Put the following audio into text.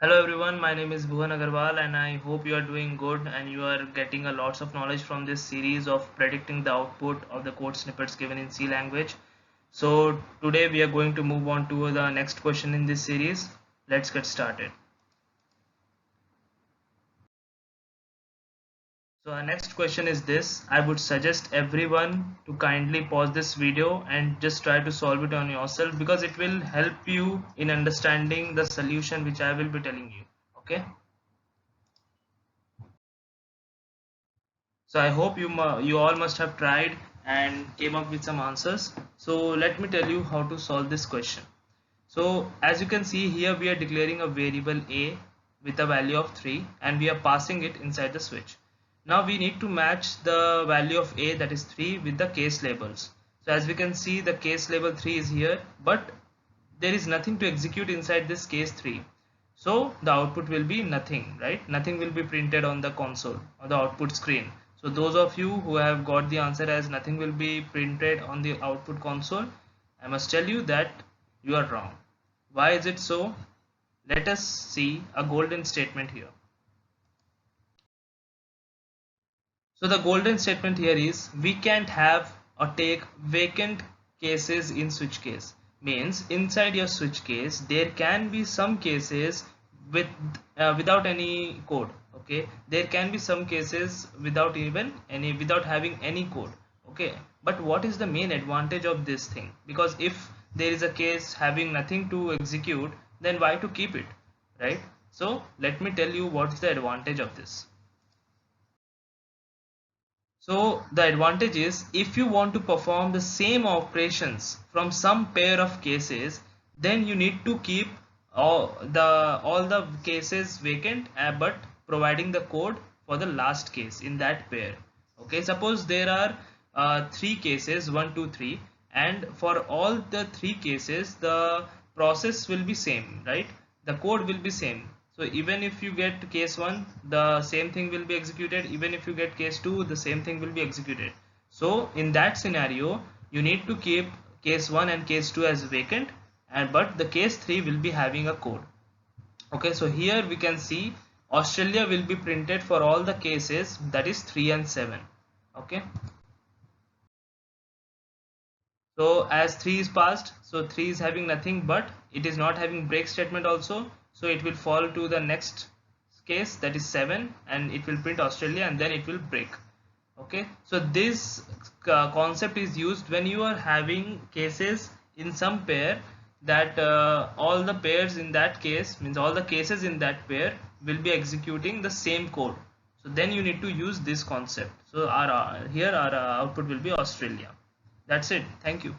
Hello everyone, my name is Bhuvan Agarwal and I hope you are doing good and you are getting a lots of knowledge from this series of predicting the output of the code snippets given in C language. So today we are going to move on to the next question in this series. Let's get started. So our next question is this. I would suggest everyone to kindly pause this video and just try to solve it on yourself because it will help you in understanding the solution which I will be telling you. Okay. So I hope you all must have tried and came up with some answers. So let me tell you how to solve this question. So as you can see here, we are declaring a variable a with a value of 3 and we are passing it inside the switch. Now we need to match the value of a, that is 3, with the case labels. So as we can see, the case label 3 is here, but there is nothing to execute inside this case 3. So the output will be nothing, right? Nothing will be printed on the console or the output screen. So those of you who have got the answer as nothing will be printed on the output console, I must tell you that you are wrong. Why is it so? Let us see a golden statement here. So the golden statement here is we can't have or take vacant cases in switch case. Means inside your switch case there can be some cases with without any code. Okay, there can be some cases without having any code. Okay, but what is the main advantage of this thing? Because if there is a case having nothing to execute, then why to keep it, right? So let me tell you what's the advantage of this. So the advantage is if you want to perform the same operations from some pair of cases, then you need to keep all the cases vacant, but providing the code for the last case in that pair. Okay, suppose there are three cases, 1 2 3, and for all the three cases the process will be same, right? The code will be same. So even if you get case 1, the same thing will be executed. Even if you get case 2, the same thing will be executed. So in that scenario, you need to keep case 1 and case 2 as vacant, and but the case 3 will be having a code. Okay, so here we can see Australia will be printed for all the cases, that is 3 and 7. Okay, so as 3 is passed, so 3 is having nothing, but it is not having break statement also, so it will fall to the next case, that is 7, and it will print Australia and then it will break. Okay, so this concept is used when you are having cases in some pair that all the pairs in that case, means all the cases in that pair will be executing the same code. So then you need to use this concept. So our here our output will be Australia. That's it. Thank you.